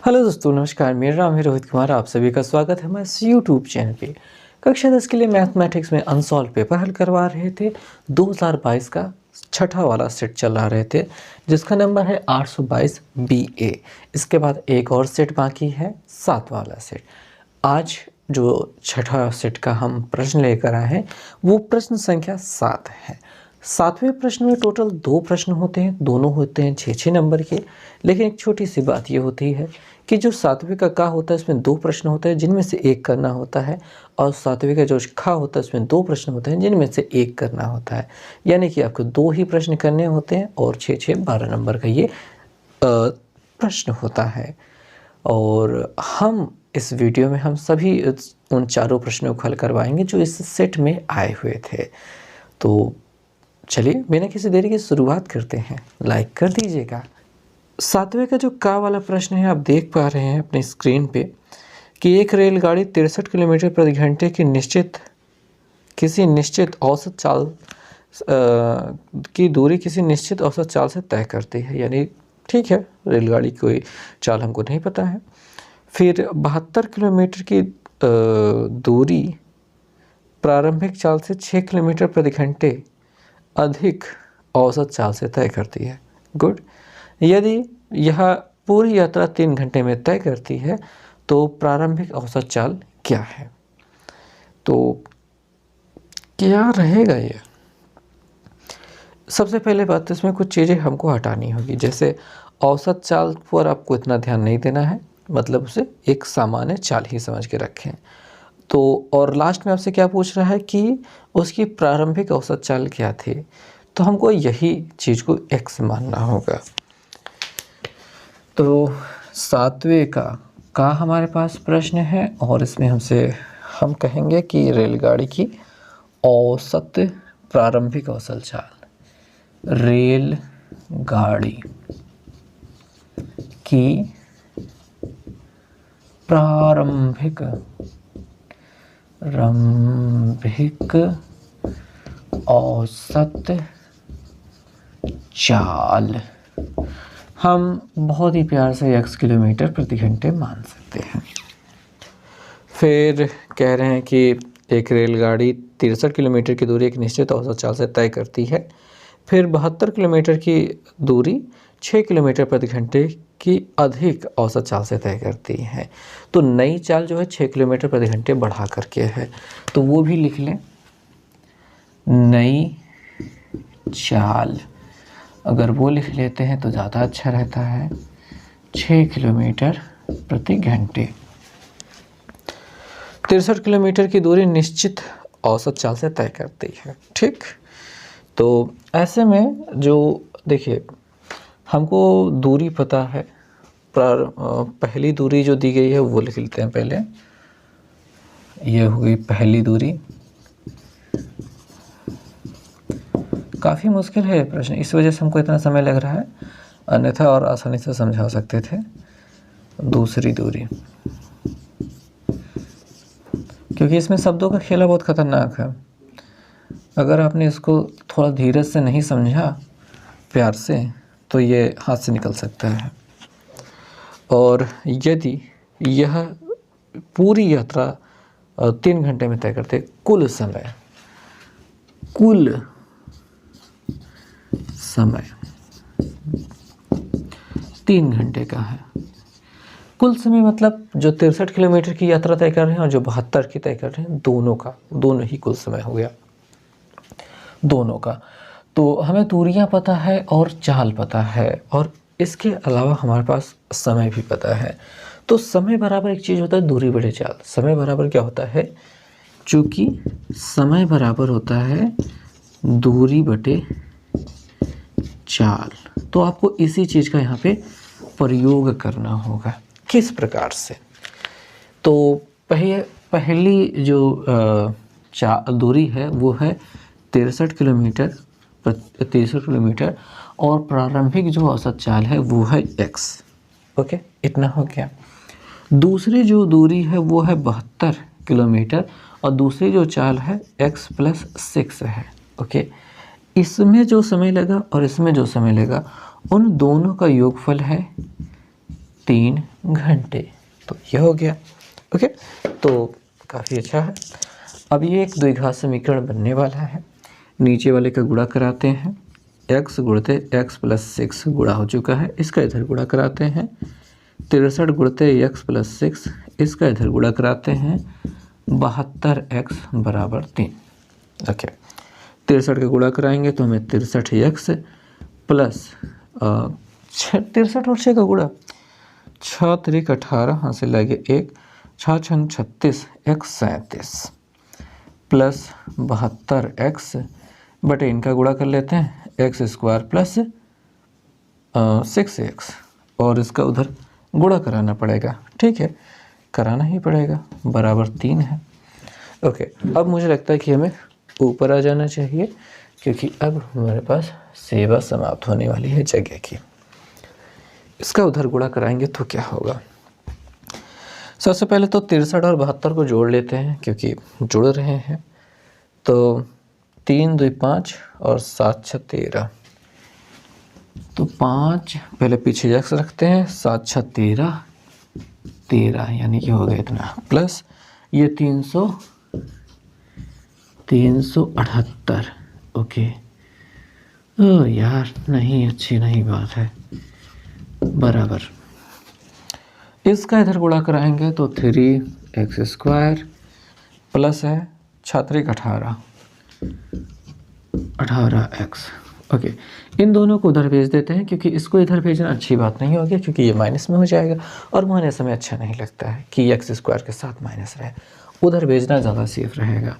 Hello दोस्तों, नमस्कार। मेरा नाम है रोहित कुमार। आप सभी का स्वागत है हमारे इस यूट्यूब चैनल पे। कक्षा 10 के लिए मैथमेटिक्स में अनसॉल्व पेपर हल करवा रहे थे। 2022 का छठा वाला सेट चला रहे थे, जिसका नंबर है 822 BA। इसके बाद एक और सेट बाकी है, 7 वाला सेट। आज जो छठा सेट का हम प्रश्न लेकर आए हैं वो प्रश्न संख्या 7 है। 7वें प्रश्न में टोटल 2 प्रश्न होते हैं, दोनों होते हैं 6-6 नंबर के। लेकिन एक छोटी सी बात ये होती है कि जो 7वें का होता है इसमें 2 प्रश्न होते हैं जिनमें से एक करना होता है, और 7वें का जो खा होता है उसमें 2 प्रश्न होते हैं जिनमें से एक करना होता है। यानी कि आपको 2 ही प्रश्न करने होते हैं और 6-6 12 नंबर का ये प्रश्न होता है। और हम इस वीडियो में हम सभी उन चारों प्रश्नों को हल करवाएंगे जो इस सेट में आए हुए थे। तो चलिए बिना किसी देरी के शुरुआत करते हैं। लाइक कर दीजिएगा। 7वें का जो का वाला प्रश्न है, आप देख पा रहे हैं अपनी स्क्रीन पे कि एक रेलगाड़ी 63 किलोमीटर प्रति घंटे की किसी निश्चित औसत चाल की दूरी किसी निश्चित औसत चाल से तय करती है। यानी ठीक है, रेलगाड़ी की कोई चाल हमको नहीं पता है। फिर 72 किलोमीटर की दूरी प्रारंभिक चाल से 6 किलोमीटर प्रति घंटे अधिक औसत चाल से तय करती है। गुड। यदि यह पूरी यात्रा 3 घंटे में तय करती है तो प्रारंभिक औसत चाल क्या है? तो क्या रहेगा ये? सबसे पहले बात इसमें कुछ चीज़ें हमको हटानी होगी। जैसे औसत चाल पर आपको इतना ध्यान नहीं देना है, मतलब उसे एक सामान्य चाल ही समझ के रखें। तो और लास्ट में आपसे क्या पूछ रहा है कि उसकी प्रारंभिक औसत चाल क्या थी, तो हमको यही चीज़ को x मानना होगा। तो 7वें का हमारे पास प्रश्न है और इसमें हम कहेंगे कि रेलगाड़ी की औसत प्रारंभिक औसत चाल, रेलगाड़ी की प्रारंभिक औसत चाल हम बहुत ही प्यार से x किलोमीटर प्रति घंटे मान सकते हैं। फिर कह रहे हैं कि एक रेलगाड़ी 63 किलोमीटर की दूरी एक निश्चित औसत चाल से तय करती है। फिर 72 किलोमीटर की दूरी 6 किलोमीटर प्रति घंटे की अधिक औसत चाल से तय करती है। तो नई चाल जो है 6 किलोमीटर प्रति घंटे बढ़ा करके है, तो वो भी लिख लें। नई चाल अगर वो लिख लेते हैं तो ज़्यादा अच्छा रहता है। 6 किलोमीटर प्रति घंटे। 63 किलोमीटर की दूरी निश्चित औसत चाल से तय करती है। ठीक, तो ऐसे में जो देखिए हमको दूरी पता है, पहली दूरी जो दी गई है वो लिख लेते हैं पहले। ये हो गई पहली दूरी। काफ़ी मुश्किल है प्रश्न, इस वजह से हमको इतना समय लग रहा है, अन्यथा और आसानी से समझा सकते थे। दूसरी दूरी, क्योंकि इसमें शब्दों का खेला बहुत खतरनाक है। अगर आपने इसको थोड़ा धीरज से नहीं समझा, प्यार से, तो ये हाथ से निकल सकता है। और यदि यह पूरी यात्रा 3 घंटे में तय करते, कुल समय 3 घंटे का है। कुल समय मतलब जो 63 किलोमीटर की यात्रा तय कर रहे हैं और जो 72 की तय कर रहे हैं, दोनों ही कुल समय हो गया, दोनों का। तो हमें दूरियां पता है और चाल पता है, और इसके अलावा हमारे पास समय भी पता है। तो समय बराबर एक चीज़ होता है दूरी बटे चाल। समय बराबर क्या होता है? चूँकि समय बराबर होता है दूरी बटे चाल, तो आपको इसी चीज़ का यहाँ पे प्रयोग करना होगा। किस प्रकार से? तो पहली जो दूरी है वो है 63 किलोमीटर, और प्रारंभिक जो औसत चाल है वो है x। ओके, इतना हो गया। दूसरी जो दूरी है वो है 72 किलोमीटर, और दूसरी जो चाल है x + 6 है। ओके, इसमें जो समय लगा और इसमें जो समय लगा, उन दोनों का योगफल है 3 घंटे। तो ये हो गया। ओके, तो काफ़ी अच्छा है। अब ये एक द्विघात समीकरण बनने वाला है। नीचे वाले का गुणा कराते हैं, x गुणते x प्लस 6 गुणा हो चुका है, इसका इधर गुणा कराते हैं। 63 गुणते x प्लस 6, इसका इधर गुणा कराते हैं। 72x बराबर 3। ओके, 63 का गुणा कराएंगे तो हमें 63x प्लस 63 और 6 का गुणा, 6 3 18, हाँ से लगे 1, 6 6 36, x 37 प्लस 72x बटे इनका गुणा कर लेते हैं, एक्स स्क्वायर प्लस 6x, और इसका उधर गुणा कराना पड़ेगा। ठीक है, कराना ही पड़ेगा, बराबर 3 है। ओके, अब मुझे लगता है कि हमें ऊपर आ जाना चाहिए, क्योंकि अब हमारे पास सेवा समाप्त होने वाली है जगह की। इसका उधर गुणा कराएंगे तो क्या होगा। सबसे पहले तो 63 और 72 को जोड़ लेते हैं, क्योंकि जुड़ रहे हैं। तो 3 2 5 और 7 6 13, तो 5 पहले पीछे x रखते हैं, 7 6 13, 13 यानी कि हो गया इतना, प्लस ये 378। ओके, ओ यार नहीं, अच्छी नहीं बात है, बराबर इसका इधर गुणा कराएंगे तो 3x स्क्वायर प्लस है 6 18x। ओके, इन दोनों को उधर भेज देते हैं, क्योंकि इसको इधर भेजना अच्छी बात नहीं होगी, क्योंकि ये माइनस में हो जाएगा और माइनस हमें अच्छा नहीं लगता है कि x स्क्वायर के साथ माइनस रहे, उधर भेजना ज़्यादा सेफ रहेगा।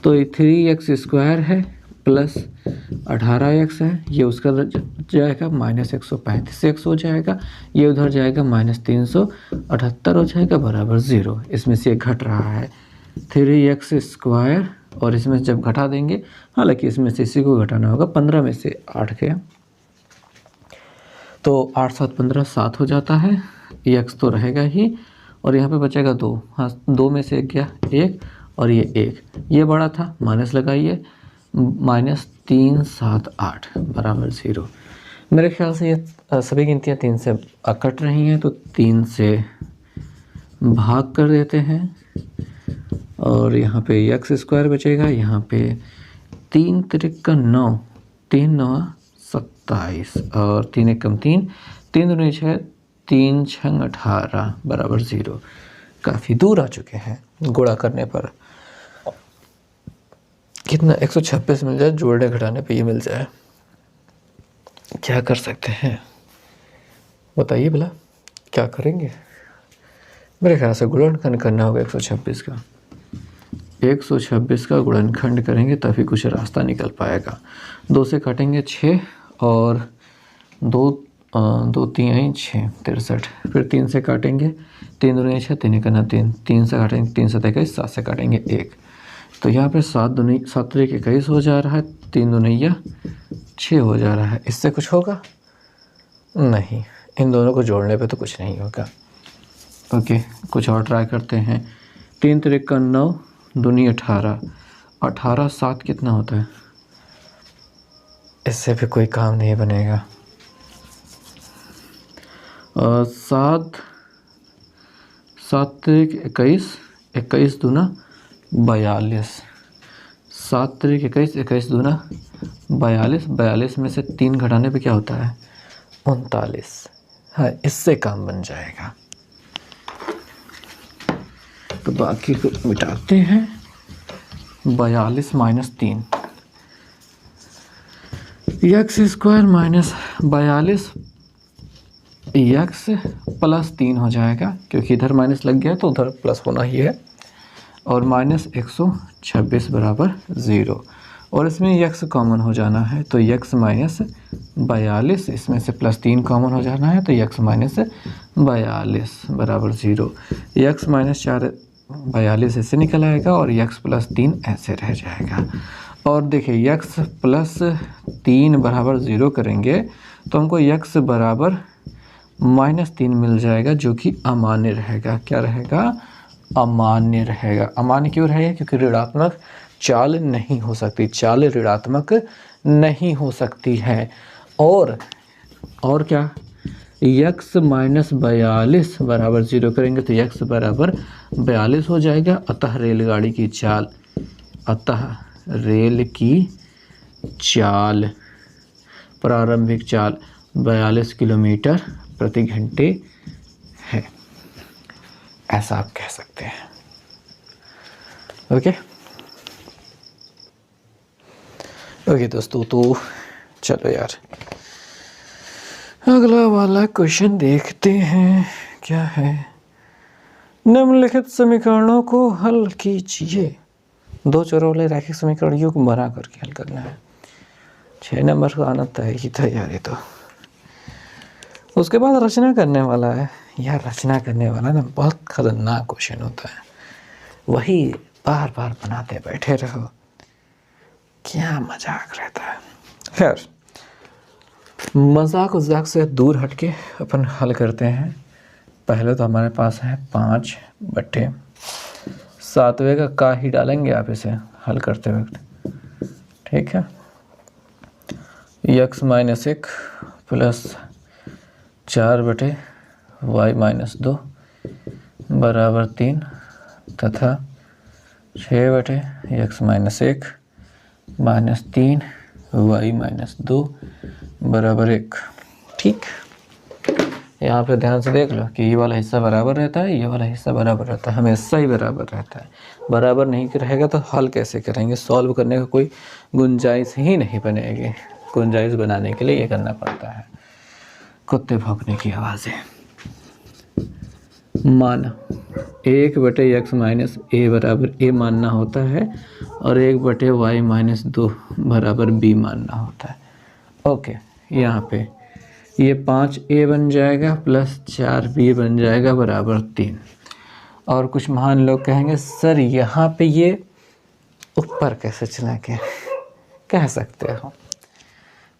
तो ये 3x स्क्वायर है प्लस 18x है, ये उसका जाएगा माइनस 135x हो जाएगा, ये उधर जाएगा माइनस 378 हो जाएगा, बराबर 0। इसमें से घट रहा है 3x स्क्वायर, और इसमें से जब घटा देंगे, हालांकि इसमें से इसी को घटाना होगा, 15 में से 8 गया तो 8 7 15 7 हो जाता है, x तो रहेगा ही, और यहाँ पे बचेगा 2, हाँ 2 में से 1 गया 1, और ये 1, ये बड़ा था, माइनस लगाइए, माइनस 3 7 8 बराबर 0। मेरे ख्याल से ये सभी गिनतियाँ 3 से कट रही हैं, तो 3 से भाग कर देते हैं, और यहाँ पे x स्क्वायर बचेगा, यहाँ पे 3 त्रिक का 9, 3 9 27, और 3 1 कम 3, 3 दूनी 6, 3 6 18 बराबर 0। काफ़ी दूर आ चुके हैं। गुणा करने पर कितना 126 मिल जाए, जोड़ने घटाने पे ये मिल जाए, क्या कर सकते हैं बताइए भला, क्या करेंगे। मेरे ख्याल से गुणनखंड करना होगा 126 का, 126 का गुणनखंड करेंगे तभी कुछ रास्ता निकल पाएगा। 2 से काटेंगे 6, और 2 2 3 6 63, फिर 3 से काटेंगे, 3 दूनी 6, 3 1 3, 3 से काटेंगे 3 7 21, 7 से काटेंगे 1, तो यहाँ पे 7 दूनी 7 3 21 हो जा रहा है, 3 दूनी 6 हो जा रहा है। इससे कुछ होगा नहीं, इन दोनों को जोड़ने पे तो कुछ नहीं होगा। ओके, कुछ और ट्राई करते हैं। 3 3 का 9, दूनी 18, 18 7 कितना होता है, इससे भी कोई काम नहीं बनेगा। 7 7 21, 21 दूना 42, 7 3 21, 21 दूना 42, 42 में से 3 घटाने पे क्या होता है 39। हाँ, इससे काम बन जाएगा। तो बाकी को मिटाते हैं, 42 minus 3, x square minus 42 x plus 3 हो जाएगा, क्योंकि इधर माइनस लग गया तो उधर प्लस होना ही है, और माइनस 126 बराबर 0, और इसमें x कॉमन हो जाना है, तो x माइनस 42, इसमें से प्लस 3 कॉमन हो जाना है, तो x माइनस 42 बराबर 0। x माइनस 42 ऐसे निकल आएगा, और x प्लस 3 ऐसे रह जाएगा। और देखिए x प्लस 3 बराबर 0 करेंगे तो हमको x बराबर -3 मिल जाएगा, जो कि अमान्य रहेगा। क्या रहेगा, अमान्य रहेगा। अमान्य क्यों रहेगा, क्योंकि ऋणात्मक चाल नहीं हो सकती, चाल ऋणात्मक नहीं हो सकती है। और क्या, यक्स माइनस 42 बराबर 0 करेंगे तो यक्स बराबर 42 हो जाएगा। अतः रेलगाड़ी की चाल, अतः रेल की चाल, प्रारंभिक चाल 42 किलोमीटर प्रति घंटे है, ऐसा आप कह सकते हैं। ओके ओके दोस्तों, तो चलो यार अगला वाला क्वेश्चन देखते हैं क्या है। निम्नलिखित समीकरणों को हल कीजिए। दो चरों वाले रैखिक समीकरण युग्म बना करके हल करना है। 6 नंबर का आना तय ही था यार ये तो। उसके बाद रचना करने वाला है यार। रचना करने वाला ना बहुत खतरनाक क्वेश्चन होता है, वही बार बार बनाते बैठे रहो, क्या मजाक रहता है। खैर मजाक उजाक से दूर हटके अपन हल करते हैं। पहले तो हमारे पास है 5/7 का ही डालेंगे आप इसे हल करते वक्त, ठीक है। यक्स माइनस 1 प्लस 4/y-2 बराबर 3 तथा 6/x माइनस 1 माइनस 3y-2 बराबर 1। ठीक, यहाँ पे ध्यान से देख लो कि ये वाला हिस्सा बराबर रहता है, ये वाला हिस्सा बराबर रहता है, हमेशा ही बराबर रहता है। बराबर नहीं रहेगा तो हल कैसे करेंगे, सॉल्व करने का कोई गुंजाइश ही नहीं बनेगी। गुंजाइश बनाने के लिए ये करना पड़ता है। कुत्ते भौंकने की आवाज़ें। माना 1/x माइनस a बराबर a मानना होता है और 1/y-2 बराबर b मानना होता है। ओके, यहाँ पे ये 5a बन जाएगा प्लस 4b बन जाएगा बराबर 3। और कुछ महान लोग कहेंगे सर यहाँ पे ये ऊपर कैसे चला के, कह सकते हो,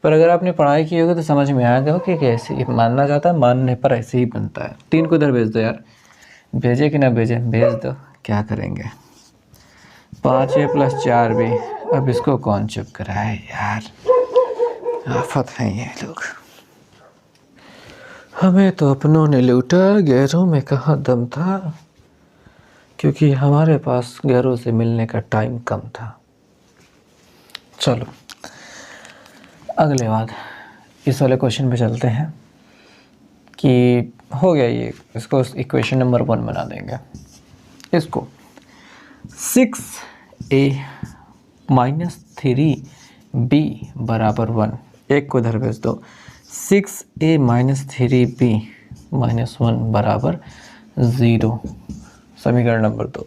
पर अगर आपने पढ़ाई की होगी तो समझ में आएगा कि कैसे मानना चाहता है, मानने पर ऐसे ही बनता है। 3 को इधर भेज दो यार, भेजे कि ना भेजे, भेज दो, क्या करेंगे। 5a प्लस 4b, अब इसको कौन चुप कराए यार, आफत है ये लोग। हमें तो अपनों ने लूटा, गैरों में कहाँ दम था, क्योंकि हमारे पास गैरों से मिलने का टाइम कम था। चलो अगले बाद इस वाले क्वेश्चन पे चलते हैं कि हो गया ये, इसको इक्वेशन नंबर 1 बना देंगे। इसको 6a माइनस 3b बराबर 1, एक को इधर भेज दो। 6a माइनस 3b माइनस 1 बराबर 0, समीकरण नंबर 2।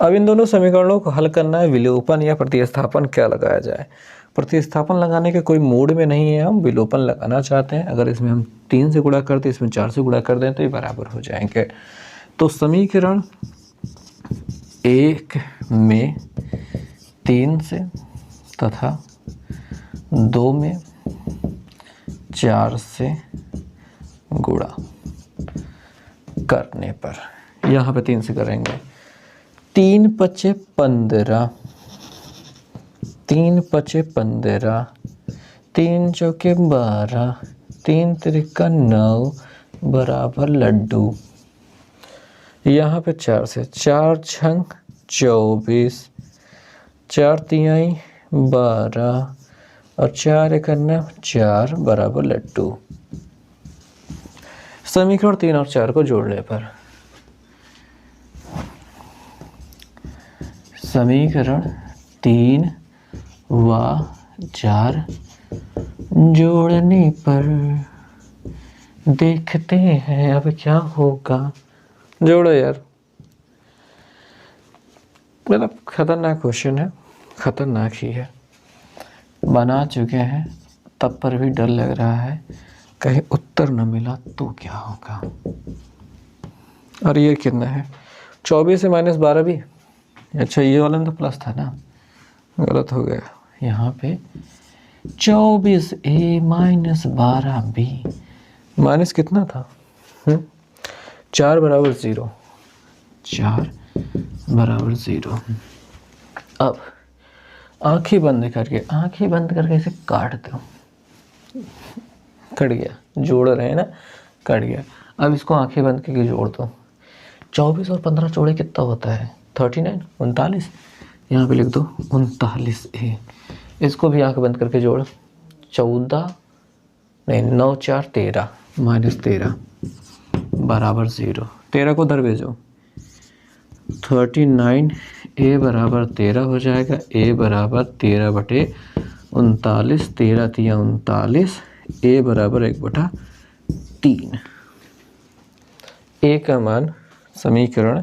अब इन दोनों समीकरणों को हल करना है। विलोपन या प्रतिस्थापन क्या लगाया जाए। प्रतिस्थापन लगाने के कोई मूड में नहीं है, हम विलोपन लगाना चाहते हैं। अगर इसमें हम 3 से गुणा करते, इसमें 4 से गुणा कर दें तो ये बराबर हो जाएंगे। तो समीकरण 1 में 3 से तथा 2 में 4 से गुणा करने पर, यहाँ पे 3 से करेंगे। 3 पचे 15, 3 पचे 15, 3 चौके 12, 3 त्रिका 9 बराबर लड्डू। यहाँ पे 4 से, 4 छंग 24, 4 तिहाई 12 और 4 एकन्ना 4 बराबर लड्डू। समीकरण 3 और 4 को जोड़ने पर समीकरण 3 व 4 जोड़ने पर देखते हैं अब क्या होगा। जोड़ो यार, मतलब खतरनाक क्वेश्चन है, खतरनाक ही है। बना चुके हैं तब पर भी डर लग रहा है कहीं उत्तर न मिला तो क्या होगा। और ये कितना है, 24 से माइनस 12 भी, अच्छा ये वाला तो प्लस था ना, गलत हो गया। यहाँ पे 24a माइनस 12b माइनस कितना था, 4 बराबर 0, 4 बराबर 0। अब आंखें बंद करके इसे काट दो। कट गया, जोड़ रहे हैं ना, कट गया। अब इसको आंखें बंद करके जोड़ दो। 24 और 15 जोड़े कितना होता है? 39, 39। यहाँ पे लिख दो 39 ए। इसको भी आंख बंद करके जोड़। 14 नहीं 9 4 13 -13 बराबर 0। 13 को उधर भेजो। 39 ए बराबर 13 हो जाएगा। ए बराबर 13/39, 13 तिया 39, ए बराबर 1/3। ए का मान समीकरण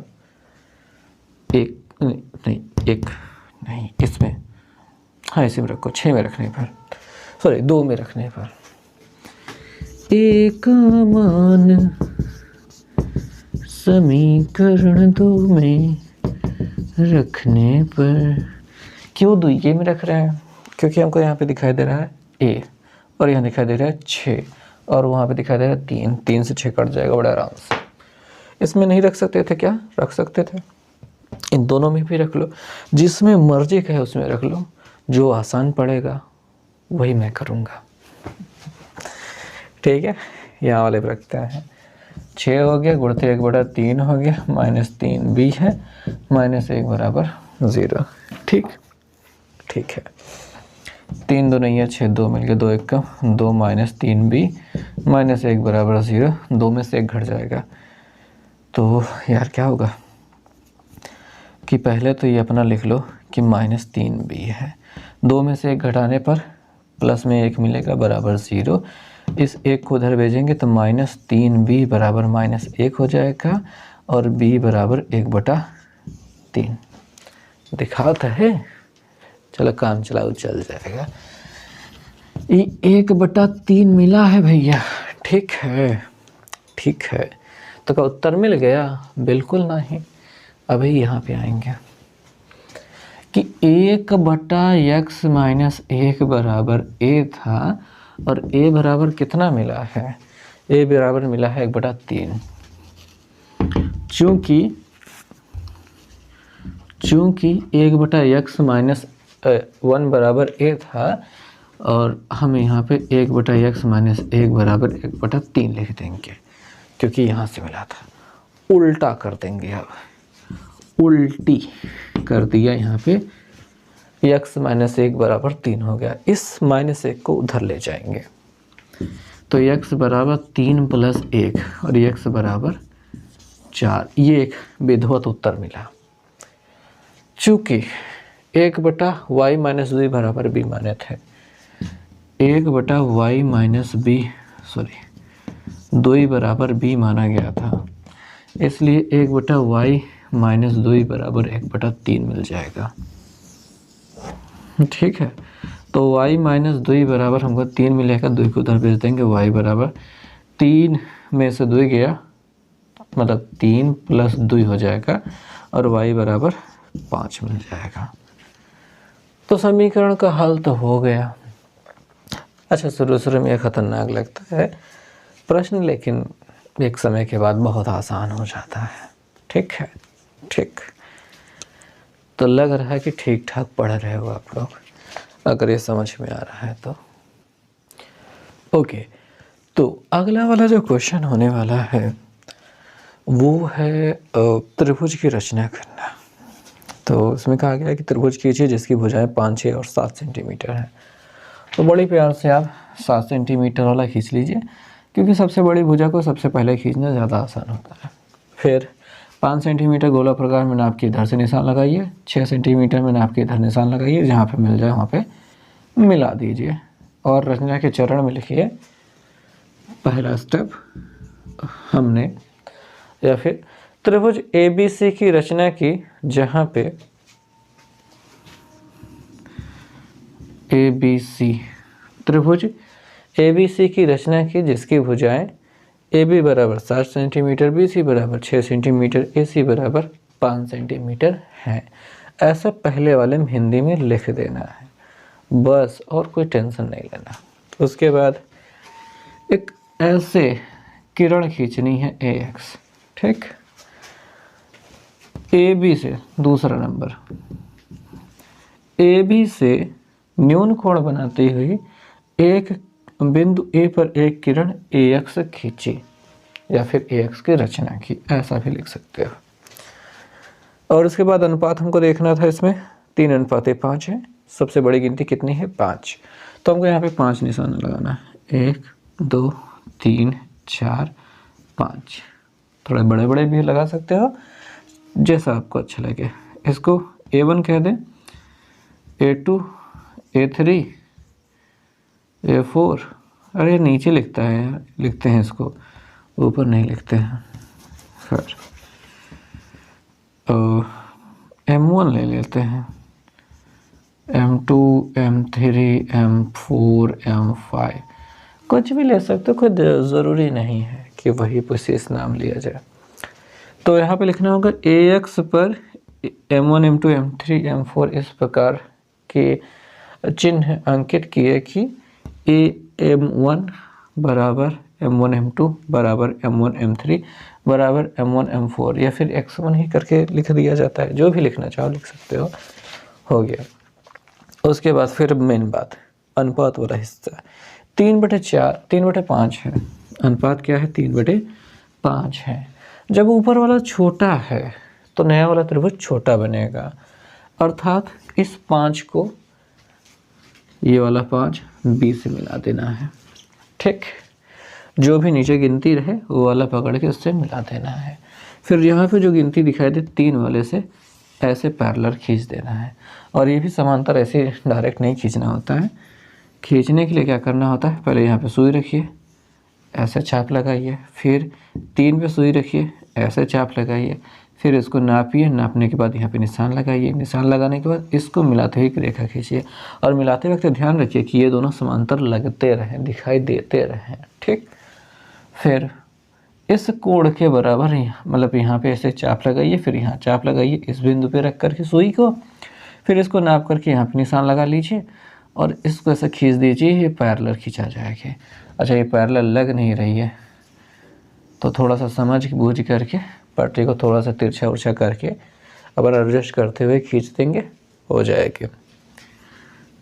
इसमें, हाँ इसी में रखो, 6 में रखने पर, सॉरी 2 में रखने पर। ए का मान समीकरण 2 में रखने पर, क्यों 2 ये में रख रहे हैं? क्योंकि हमको यहाँ पे दिखाई दे रहा है ए और यहाँ दिखाई दे रहा है 6 और वहाँ पे दिखाई दे रहा है 3। 3 से 6 कट जाएगा बड़े आराम से। इसमें नहीं रख सकते थे क्या? रख सकते थे। इन दोनों में भी रख लो, जिसमें मर्जी का है उसमें रख लो। जो आसान पड़ेगा वही मैं करूँगा। ठीक है, यहाँ वाले पे रखते हैं। 6 हो गया, गुणते 1/3 हो गया, -3 बी है, -1 बराबर 0। ठीक है। 3 2 नहीं है, 6 2 मिल गया, 2 1 का 2 -3 बी, -1 बराबर 0। 2 में से 1 घट जाएगा। तो यार क्या होगा कि पहले तो ये अपना लिख लो कि -3 बी है। 2 में से 1 घटाने पर प्लस में 1 मिलेगा बराबर 0। इस 1 को उधर भेजेंगे तो -3 बी बराबर -1 हो जाएगा और b बराबर 1/3। दिखाता है, चलो काम चलाओ, चल जाएगा। ये 1/3 मिला है भैया। ठीक है। तो क्या उत्तर मिल गया? बिल्कुल नहीं। अभी यहाँ पे आएंगे कि 1/x-1 बराबर a था और a बराबर कितना मिला है? a बराबर मिला है 1/3। चूंकि 1/x-1 बराबर a था और हम यहाँ पे 1/x-1 बराबर 1/3 लिख देंगे, क्योंकि यहाँ से मिला था। उल्टा कर देंगे, अब उल्टी कर दिया। यहाँ पे x-1 बराबर 3 हो गया। इस -1 को उधर ले जाएंगे तो x बराबर 3 + 1 और x बराबर 4। ये एक विधिवत उत्तर मिला। चूँकि 1/y-2 बराबर b माने थे, 2 बराबर b माना गया था, इसलिए 1/y-2 बराबर 1/3 मिल जाएगा। ठीक है, तो y-2 बराबर हमको 3 मिलेगा। 2 को उधर भेज देंगे। y बराबर 3 में से 2 गया, मतलब 3 + 2 हो जाएगा और y बराबर 5 मिल जाएगा। तो समीकरण का हल तो हो गया। अच्छा, शुरू में खतरनाक लगता है प्रश्न, लेकिन एक समय के बाद बहुत आसान हो जाता है। ठीक है। तो लग रहा है कि ठीक ठाक पढ़ रहे हो आप लोग, अगर ये समझ में आ रहा है तो। ओके, तो अगला वाला जो क्वेश्चन होने वाला है वो है त्रिभुज की रचना करना। तो इसमें कहा गया है कि त्रिभुज कीजिए जिसकी भुजाएं 5, 6 और 7 सेंटीमीटर है। तो बड़ी प्यार से आप 7 सेंटीमीटर वाला खींच लीजिए, क्योंकि सबसे बड़ी भुजा को सबसे पहले खींचना ज़्यादा आसान होता है। फिर 5 सेंटीमीटर गोला प्रकार में नाप के इधर से निशान लगाइए, 6 सेंटीमीटर में नाप के इधर निशान लगाइए, जहाँ पे मिल जाए वहाँ पे मिला दीजिए और रचना के चरण में लिखिए पहला स्टेप हमने, या फिर त्रिभुज ABC की रचना की, जहाँ पे ABC त्रिभुज ABC की रचना की जिसकी भुजाएं AB बराबर 7 सेंटीमीटर, BC बराबर 6 सेंटीमीटर, AC बराबर 5 सेंटीमीटर है। ऐसा पहले वाले में हिंदी में लिख देना है बस, और कोई टेंशन नहीं लेना। उसके बाद एक ऐसे किरण खींचनी है AX। ठीक, AB से दूसरा नंबर, AB से न्यून कोण बनाती हुई एक बिंदु A पर एक किरण AX खींची। या फिर AX की रचना की, ऐसा भी लिख सकते हो। और उसके बाद अनुपात हमको देखना था, इसमें 3:5 है। सबसे बड़ी गिनती कितनी है? 5। तो हमको यहाँ पे 5 निशाना लगाना है, 1 2 3 4 5। थोड़े बड़े बड़े भी लगा सकते हो, जैसा आपको अच्छा लगे। इसको A1 कह दें, A2 A3 A4, अरे नीचे लिखता है यार, लिखते हैं इसको, ऊपर नहीं लिखते हैं। फिर M1 ले लेते हैं, M2 M3 M4 M5, कुछ भी ले सकते हो, खुद ज़रूरी नहीं है कि वही विशेष नाम लिया जाए। तो यहाँ पे लिखना होगा AX पर M1 M2 M3 M4 इस प्रकार के चिन्ह अंकित किए कि AM1 बराबर M1 M2 बराबर M1 M3 बराबर M1 M4, या फिर X1 ही करके लिख दिया जाता है, जो भी लिखना चाहो लिख सकते हो गया। उसके बाद फिर मेन बात, अनुपात वाला हिस्सा 3/4 3/5 है। अनुपात क्या है? 3/5 है। जब ऊपर वाला छोटा है तो नया वाला त्रिभुज छोटा बनेगा, अर्थात इस 5 को, ये वाला 5 B से मिला देना है। ठीक, जो भी नीचे गिनती रहे वो वाला पकड़ के उससे मिला देना है। फिर यहाँ पे जो गिनती दिखाई दे 3 वाले से ऐसे पैरेलल खींच देना है। और ये भी समांतर ऐसे डायरेक्ट नहीं खींचना होता है। खींचने के लिए क्या करना होता है, पहले यहाँ पे सुई रखिए, ऐसे चाप लगाइए, फिर 3 पे सुई रखिए, ऐसे चाप लगाइए, फिर इसको नापिए, नापने के बाद यहाँ पे निशान लगाइए, निशान लगाने के बाद इसको मिलाते हुए एक रेखा खींचिए। और मिलाते वक्त ध्यान रखिए कि ये दोनों समांतर लगते रहें, दिखाई देते रहें। ठीक, फिर इस कोण के बराबर मतलब यहाँ पे ऐसे चाप लगाइए, फिर यहाँ चाप लगाइए इस बिंदु पे रख करके सुई को, फिर इसको नाप करके यहाँ पे निशान लगा लीजिए और इसको ऐसे खींच दीजिए, ये पैरेलल खींचा जाएगा। अच्छा, ये पैरेलल लग नहीं रही है तो थोड़ा सा समझ बूझ करके पट्टी को थोड़ा सा तिरछा उर्छा करके अब एडजस्ट करते हुए खींच देंगे, हो जाएगी।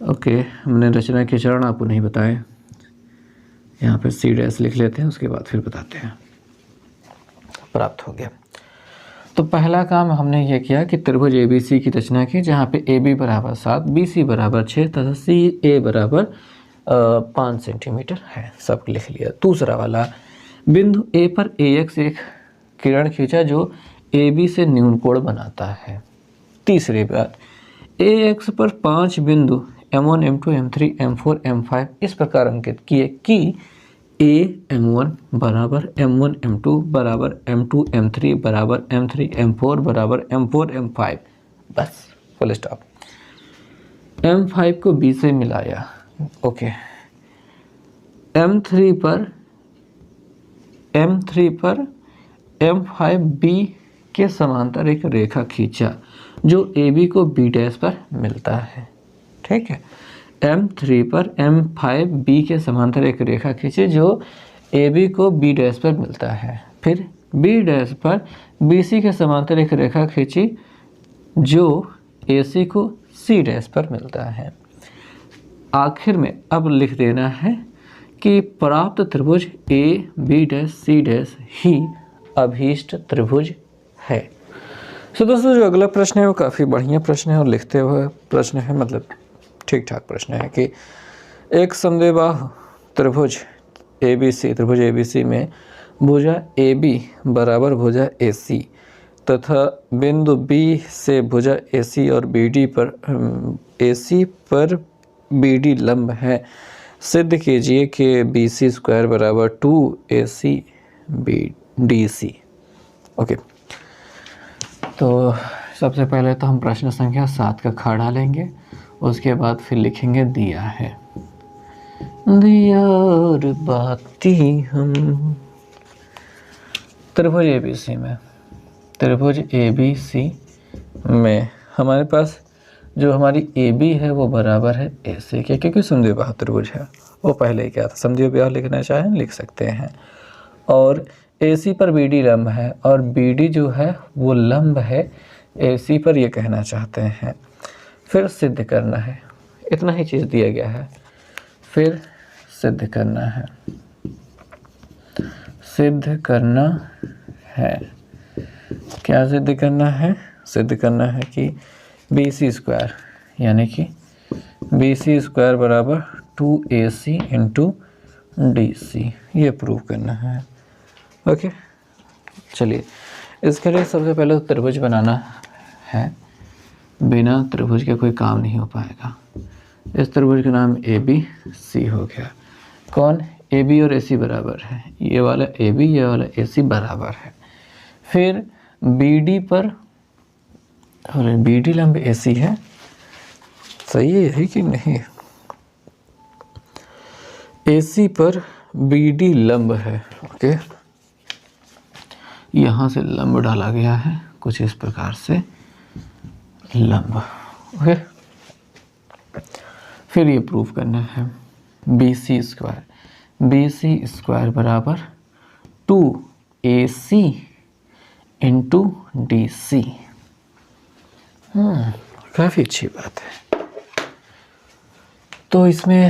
ओके, हमने रचना के चरण आपको नहीं बताए, यहाँ पे C' लिख लेते हैं, उसके बाद फिर बताते हैं। प्राप्त हो गया। तो पहला काम हमने ये किया कि त्रिभुज ABC की रचना की, जहाँ पे AB बराबर 7, BC बराबर 6 तथा CA बराबर 5 सेंटीमीटर है, सब लिख लिया। दूसरा वाला, बिंदु A पर AX एक किरण खींचा जो AB से न्यून कोण बनाता है। तीसरी बात, AX पर 5 बिंदु M1 M2 M3 M4 M5 इस प्रकार अंकित किए कि AM1 बराबर M1 M2 बराबर M2 M3 बराबर M3 M4 बराबर M4 M5, बस फुल स्टॉप। M5 को B से मिलाया, ओके। M3 पर M5B के समांतर एक रेखा खींचा जो AB को B' पर मिलता है। ठीक है, M3 पर M5B के समांतर एक रेखा खींचे जो AB को B' पर मिलता है। फिर B' पर BC के समांतर एक रेखा खींची जो AC को C' पर मिलता है। आखिर में अब लिख देना है कि प्राप्त त्रिभुज AB'C' ही अभीष्ट त्रिभुज है। तो दोस्तों, जो अगला प्रश्न है वो काफ़ी बढ़िया प्रश्न है और लिखते हुए प्रश्न है, मतलब ठीक ठाक प्रश्न है कि एक समद्विबाहु त्रिभुज ABC में भुजा AB बराबर भुजा AC तथा बिंदु B से भुजा AC और BD पर AC पर BD लंब है। सिद्ध कीजिए कि BC² बराबर 2AC BDC। ओके, तो सबसे पहले तो हम प्रश्न संख्या 7 का खड़ा लेंगे, उसके बाद फिर लिखेंगे दिया है। दिया और बाती हम त्रिभुज ABC में हमारे पास जो हमारी AB है वो बराबर है AC के, क्योंकि समद्विबाहु त्रिभुज है। वो पहले ही क्या था, समद्विबाहु लिखना चाहें लिख सकते हैं। और AC पर BD लंब है और BD जो है वो लंब है AC पर, ये कहना चाहते हैं। फिर सिद्ध करना है, इतना ही चीज़ दिया गया है। फिर सिद्ध करना है। सिद्ध करना है। क्या सिद्ध करना है? सिद्ध करना है कि BC² यानी कि BC² बराबर 2AC इंटू DC, ये प्रूव करना है। ओके, चलिए इसके लिए सबसे पहले तो त्रिभुज बनाना है। बिना त्रिभुज के कोई काम नहीं हो पाएगा। इस त्रिभुज का नाम ABC हो गया। कौन? AB और AC बराबर है। ये वाला AB, ये वाला AC बराबर है। फिर BD पर, अरे BD लंब AC है, सही है यही कि नहीं? AC पर BD लंब है। ओके, यहाँ से लंब डाला गया है कुछ इस प्रकार से लंब। ओके, फिर ये प्रूफ करना है BC² बराबर 2AC इंटू DC। काफ़ी अच्छी बात है। तो इसमें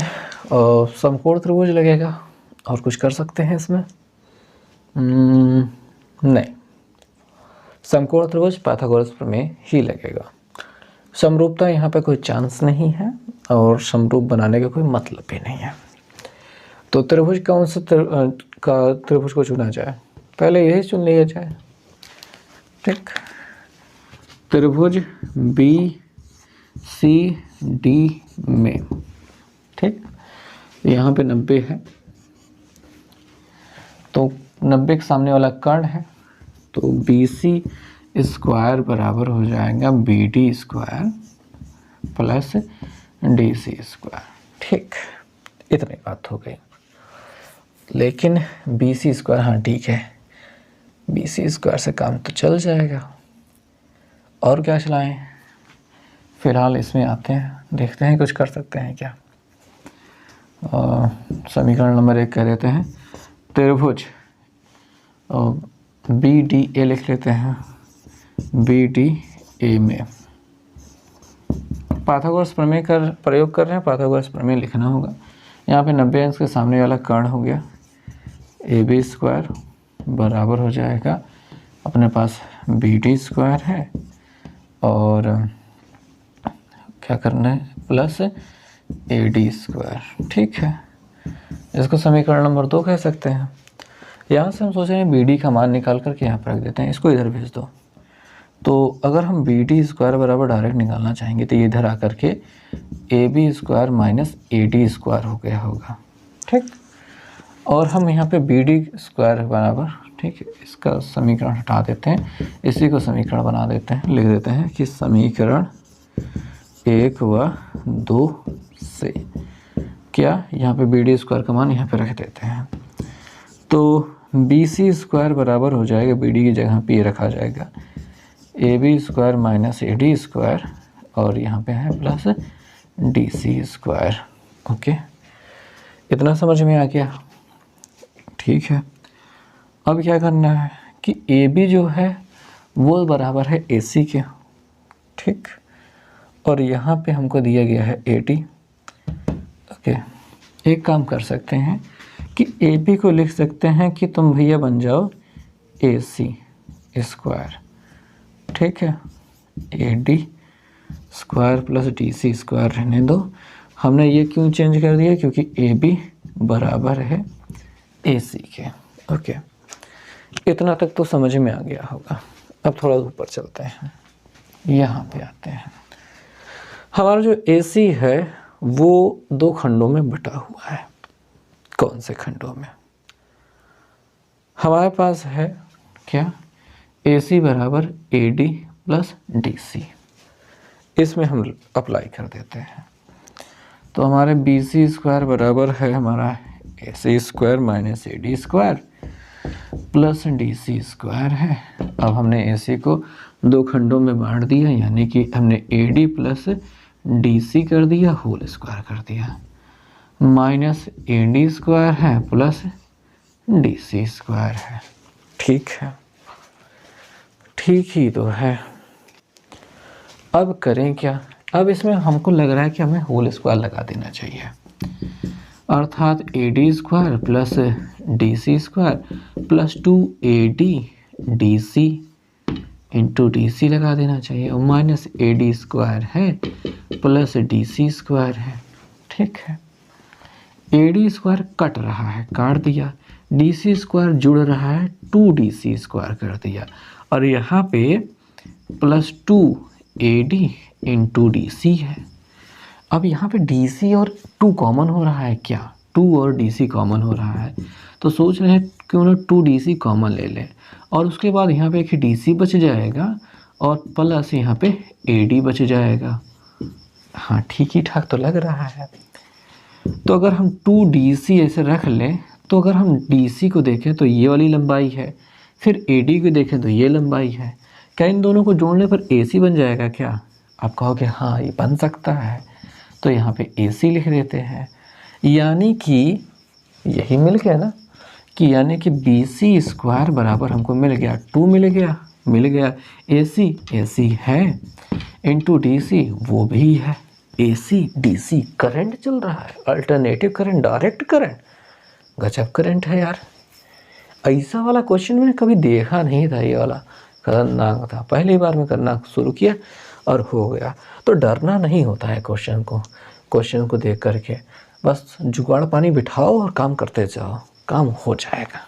समकोण त्रिभुज लगेगा और कुछ कर सकते हैं इसमें? नहीं, समकोण त्रिभुज पाइथागोरस प्रमेय ही लगेगा। समरूपता यहाँ पे कोई चांस नहीं है और समरूप बनाने का कोई मतलब भी नहीं है। तो त्रिभुज कौन सा त्रिभुज को चुना जाए? पहले यही चुन लिया जाए। ठीक, त्रिभुज BCD में, ठीक, यहाँ पे 90 है तो 90 के सामने वाला कर्ण है, तो BC² बराबर हो जाएगा BD² प्लस DC²। ठीक, इतनी बात हो गई। लेकिन BC², हाँ ठीक है, BC² से काम तो चल जाएगा। और क्या चलाएं? फिलहाल इसमें आते हैं, देखते हैं कुछ कर सकते हैं क्या। समीकरण नंबर 1 कह देते हैं त्रिभुज BDA लिख लेते हैं। BDA में पाइथागोरस प्रमेय का प्रयोग कर रहे हैं, पाइथागोरस प्रमेय लिखना होगा। यहाँ पे 90 अंश के सामने वाला कर्ण हो गया AB² बराबर हो जाएगा, अपने पास BD² है और क्या करना है प्लस AD²। ठीक है, इसको समीकरण नंबर 2 कह सकते हैं। यहाँ से हम सोच रहे हैं BD का मान निकाल करके यहाँ पर रख देते हैं, इसको इधर भेज दो। तो अगर हम BD² बराबर डायरेक्ट निकालना चाहेंगे तो ये इधर आकर के AB² माइनस AD² हो गया होगा। ठीक, और हम यहाँ पे BD² बराबर, ठीक है, इसका समीकरण हटा देते हैं, इसी को समीकरण बना देते हैं, लिख देते हैं कि समीकरण 1 व 2 से क्या, यहाँ पे BD² का मान यहाँ पे रख देते हैं। तो BC² बराबर हो जाएगा, BD की जगह पे ये रखा जाएगा AB² माइनस AD² और यहाँ पे है प्लस DC²। ओके, इतना समझ में आ गया? ठीक है, अब क्या करना है कि AB जो है वो बराबर है AC के। ठीक, और यहाँ पे हमको दिया गया है AD। ओके, एक काम कर सकते हैं कि AB को लिख सकते हैं कि तुम भैया बन जाओ AC²। ठीक है, AD² प्लस DC² रहने दो। हमने ये क्यों चेंज कर दिया? क्योंकि AB बराबर है AC के। ओके, इतना तक तो समझ में आ गया होगा। अब थोड़ा ऊपर चलते हैं, यहाँ पे आते हैं। हमारा जो AC है वो 2 खंडों में बटा हुआ है। कौन से खंडों में? हमारे पास है क्या, AC बराबर AD प्लस DC। इसमें हम अप्लाई कर देते हैं तो हमारे BC² बराबर है हमारा AC² minus AD² plus DC² है। अब हमने AC को 2 खंडों में बांट दिया, यानी कि हमने AD प्लस DC कर दिया, होल स्क्वायर कर दिया, माइनस AD² है प्लस DC² है। ठीक है, ठीक ही तो है। अब करें क्या? अब इसमें हमको लग रहा है कि हमें होल स्क्वायर लगा देना चाहिए। अर्थात AD² plus DC² plus 2AD DC into DC लगा देना चाहिए और माइनस AD² है प्लस DC² है। ठीक है, AD² कट रहा है, काट दिया, DC² जुड़ रहा है, 2DC² कर दिया और यहाँ पे प्लस 2AD इंटू DC है। अब यहाँ पे DC और 2 कॉमन हो रहा है क्या? 2 और DC कॉमन हो रहा है, तो सोच रहे हैं क्यों ना 2DC कॉमन ले लें और उसके बाद यहाँ पे एक DC बच जाएगा और प्लस यहाँ पे AD बच जाएगा। हाँ, ठीक ही ठाक तो लग रहा है। तो अगर हम 2DC ऐसे रख लें तो अगर हम DC को देखें तो ये वाली लंबाई है, फिर AD को देखें तो ये लंबाई है। क्या इन दोनों को जोड़ने पर AC बन जाएगा क्या? आप कहोगे हाँ ये बन सकता है, तो यहाँ पे AC लिख देते हैं। यानी कि यही मिल गया ना, कि यानी कि BC² बराबर हमको मिल गया 2 मिल गया AC है इंटू DC वो भी है। AC DC करंट चल रहा है, अल्टरनेटिव करंट, डायरेक्ट करंट, गजब करंट है यार। ऐसा वाला क्वेश्चन मैंने कभी देखा नहीं था, ये वाला खतरनाक था, पहली बार में करना शुरू किया और हो गया। तो डरना नहीं होता है क्वेश्चन को देख करके, बस जुगाड़ पानी बिठाओ और काम करते जाओ, काम हो जाएगा।